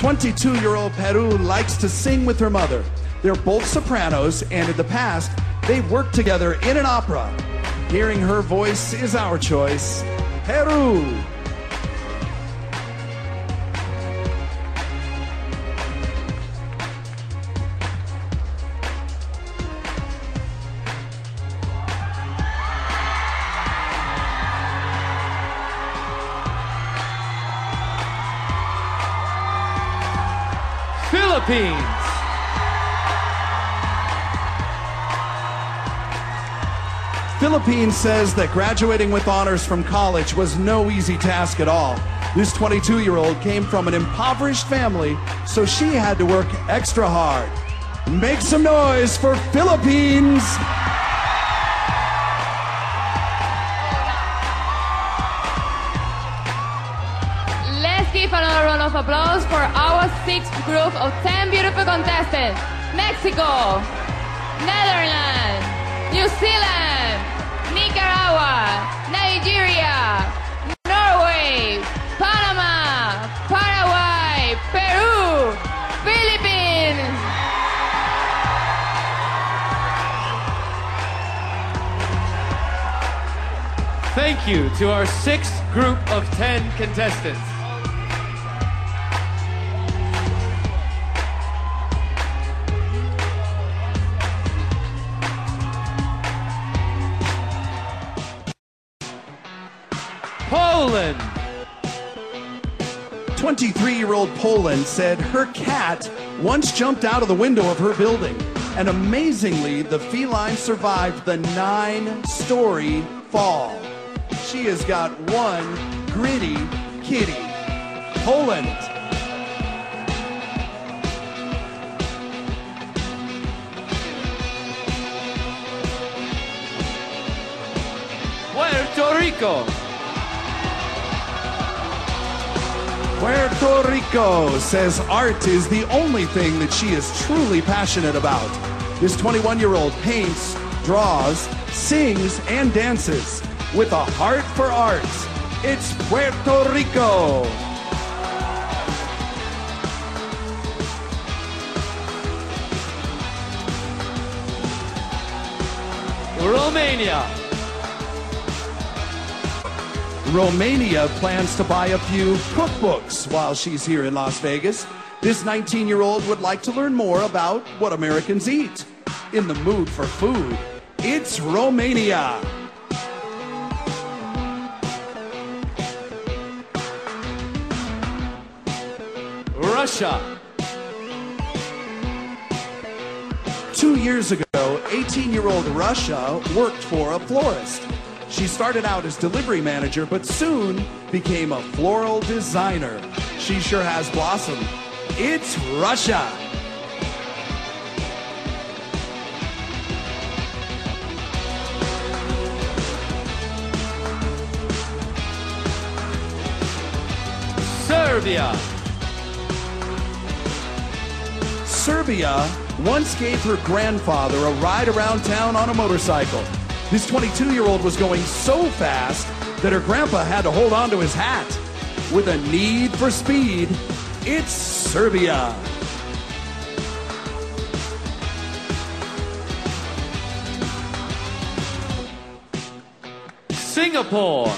22-year-old Peru likes to sing with her mother. They're both sopranos, and in the past, they've worked together in an opera. Hearing her voice is our choice. Peru. Philippines. Philippines says that graduating with honors from college was no easy task at all. This 22-year-old came from an impoverished family, so she had to work extra hard. Make some noise for Philippines! Let's give another round of applause for our sixth group of 10 beautiful contestants. Mexico, Netherlands, New Zealand, Nicaragua, Nigeria, Norway, Panama, Paraguay, Peru, Philippines. Thank you to our sixth group of 10 contestants. Poland. 23-year-old Poland said her cat once jumped out of the window of her building, and amazingly, the feline survived the 9-story fall. She has got one gritty kitty. Poland. Puerto Rico. Puerto Rico says art is the only thing that she is truly passionate about. This 21-year-old paints, draws, sings, and dances with a heart for art. It's Puerto Rico. Romania. Romania plans to buy a few cookbooks while she's here in Las Vegas. This 19-year-old would like to learn more about what Americans eat. In the mood for food, it's Romania. Russia. 2 years ago, 18-year-old Russia worked for a florist. She started out as delivery manager, but soon became a floral designer. She sure has blossomed. It's Russia. Serbia. Serbia once gave her grandfather a ride around town on a motorcycle. This 22-year-old was going so fast that her grandpa had to hold on to his hat. With a need for speed, it's Serbia. Singapore.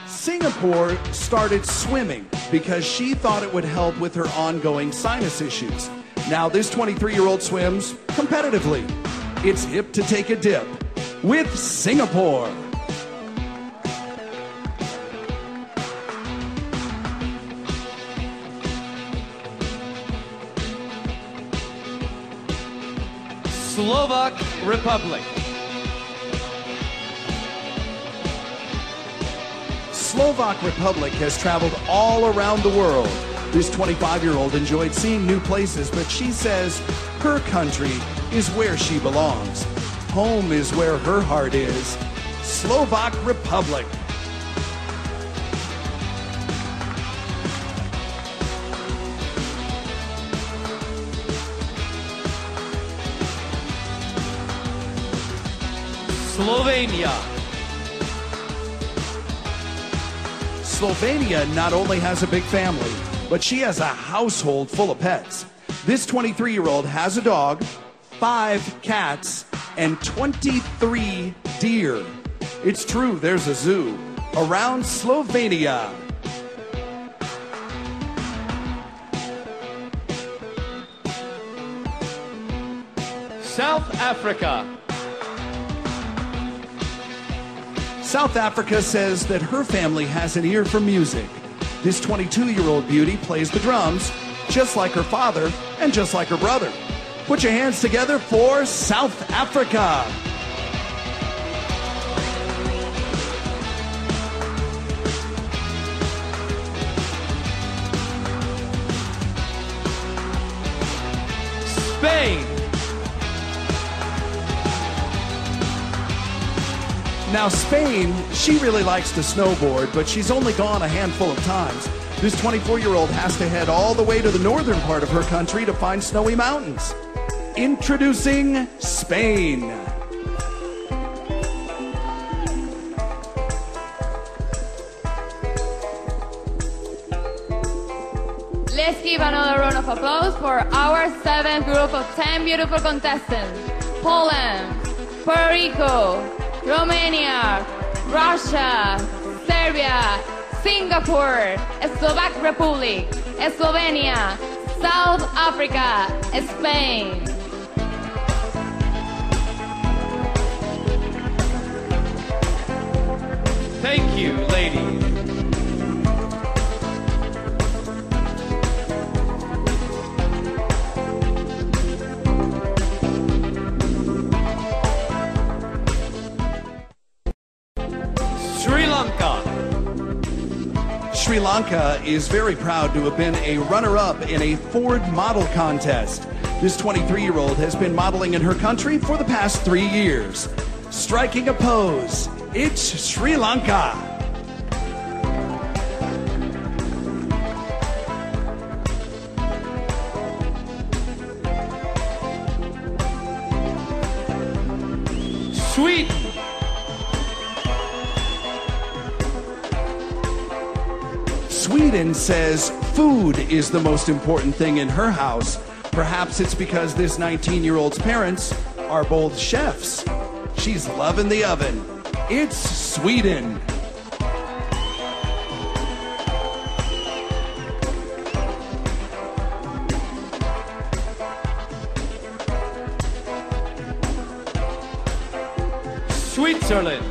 Singapore started swimming because she thought it would help with her ongoing sinus issues. Now this 23-year-old swims competitively. It's hip to take a dip with Singapore. Slovak Republic. Slovak Republic has traveled all around the world. This 25-year-old enjoyed seeing new places, but she says her country is where she belongs. Home is where her heart is. Slovak Republic. Slovenia. Slovenia not only has a big family, but she has a household full of pets. This 23-year-old has a dog, 5 cats, and 23 deer. It's true, there's a zoo around Slovenia. South Africa. South Africa says that her family has an ear for music. This 22-year-old beauty plays the drums, just like her father and just like her brother. Put your hands together for South Africa. Spain. Now, Spain, she really likes to snowboard, but she's only gone a handful of times. This 24-year-old has to head all the way to the northern part of her country to find snowy mountains. Introducing Spain. Let's give another round of applause for our 7th group of 10 beautiful contestants. Poland, Puerto Rico, Romania, Russia, Serbia, Singapore, Slovak Republic, Slovenia, South Africa, Spain. Thank you, ladies. Sri Lanka is very proud to have been a runner-up in a Ford model contest. This 23-year-old has been modeling in her country for the past 3 years. Striking a pose, it's Sri Lanka. Sweden. Sweden says food is the most important thing in her house. Perhaps it's because this 19-year-old's parents are both chefs. She's loving the oven. It's Sweden. Switzerland.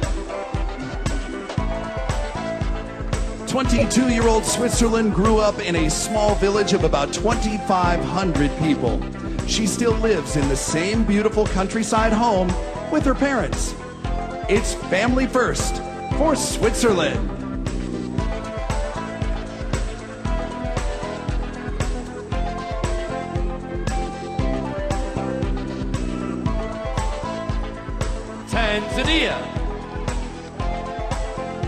22-year-old Switzerland grew up in a small village of about 2,500 people. She still lives in the same beautiful countryside home with her parents. It's family first for Switzerland. Tanzania.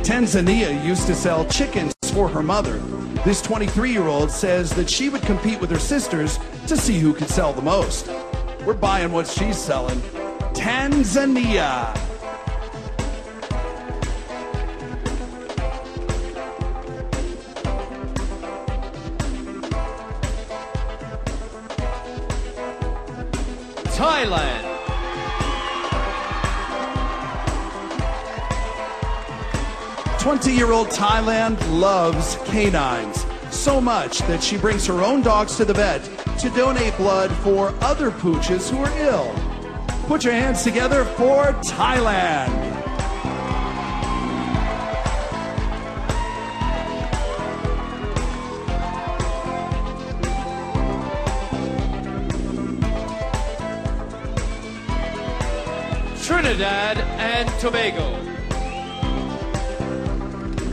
Tanzania used to sell chickens for her mother. This 23-year-old says that she would compete with her sisters to see who could sell the most. We're buying what she's selling. Tanzania. Thailand. 20-year-old Thailand loves canines so much that she brings her own dogs to the vet to donate blood for other pooches who are ill. Put your hands together for Thailand. Trinidad and Tobago.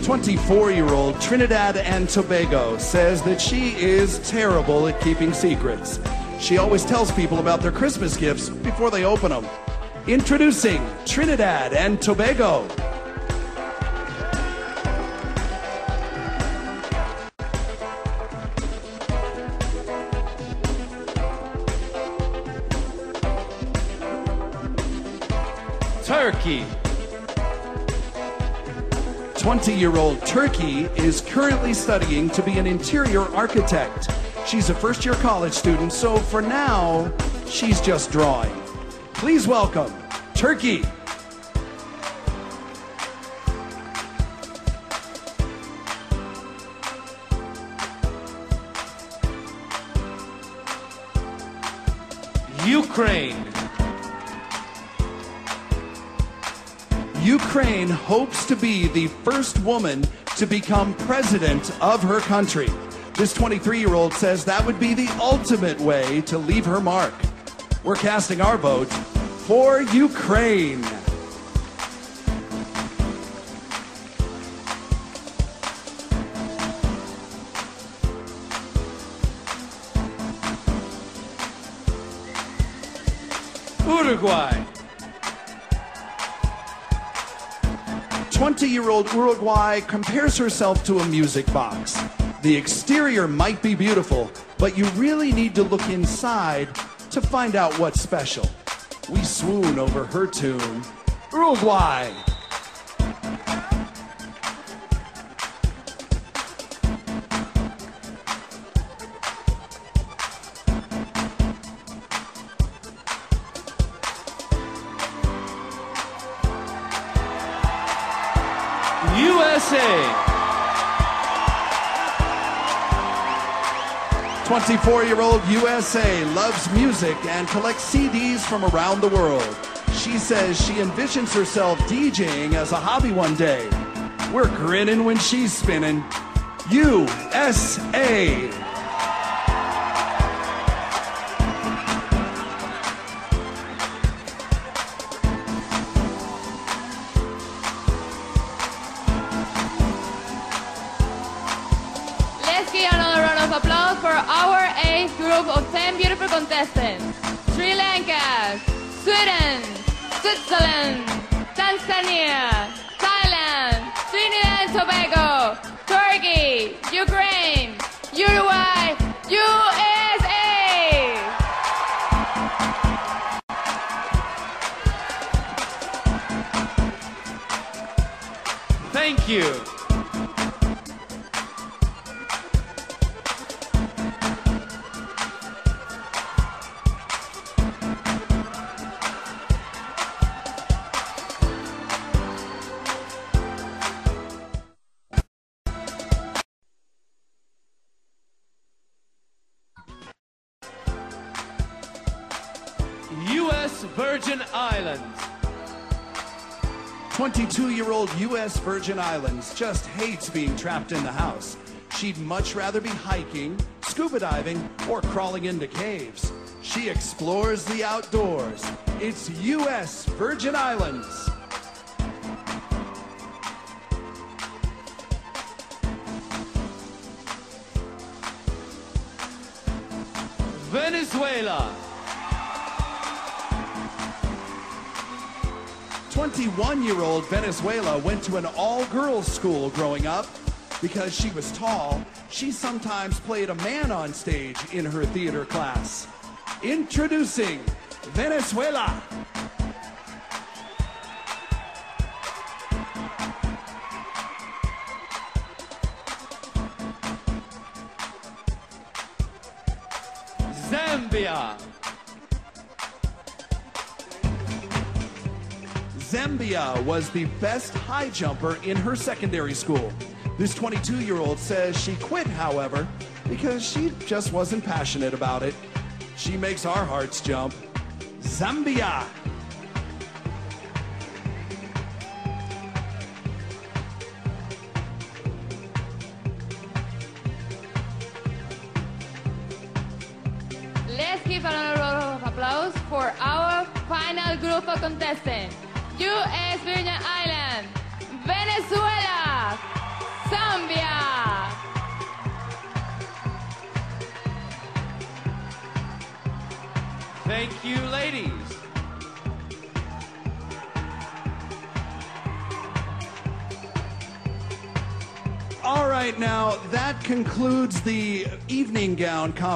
24-year-old Trinidad and Tobago says that she is terrible at keeping secrets. She always tells people about their Christmas gifts before they open them. Introducing Trinidad and Tobago. Turkey. 20-year-old Turkey is currently studying to be an interior architect. She's a first-year college student, so for now, she's just drawing. Please welcome Turkey. Ukraine. Ukraine hopes to be the first woman to become president of her country. This 23-year-old says that would be the ultimate way to leave her mark. We're casting our vote for Ukraine. Uruguay. 20-year-old Uruguay compares herself to a music box. The exterior might be beautiful, but you really need to look inside to find out what's special. We swoon over her tune, Uruguay. USA. 24-year-old USA loves music and collects CDs from around the world. She says she envisions herself DJing as a hobby one day. We're grinning when she's spinning. USA. Let's give another round of applause for our 8th group of 10 beautiful contestants. Sri Lanka, Sweden, Switzerland, Tanzania, Thailand, Trinidad and Tobago, Turkey, Ukraine, Uruguay, USA! Thank you. U.S. Virgin Islands. 22-year-old U.S. Virgin Islands just hates being trapped in the house. She'd much rather be hiking, scuba diving, or crawling into caves. She explores the outdoors. It's U.S. Virgin Islands. Venezuela. 21-year-old Venezuela went to an all-girls school growing up. Because she was tall, she sometimes played a man on stage in her theater class. Introducing Venezuela. Zambia. Zambia was the best high jumper in her secondary school. This 22-year-old says she quit, however, because she just wasn't passionate about it. She makes our hearts jump. Zambia. Let's give another round of applause for our final group of contestants. U.S. Virgin Islands, Venezuela, Zambia. Thank you, ladies. All right, now that concludes the evening gown competition.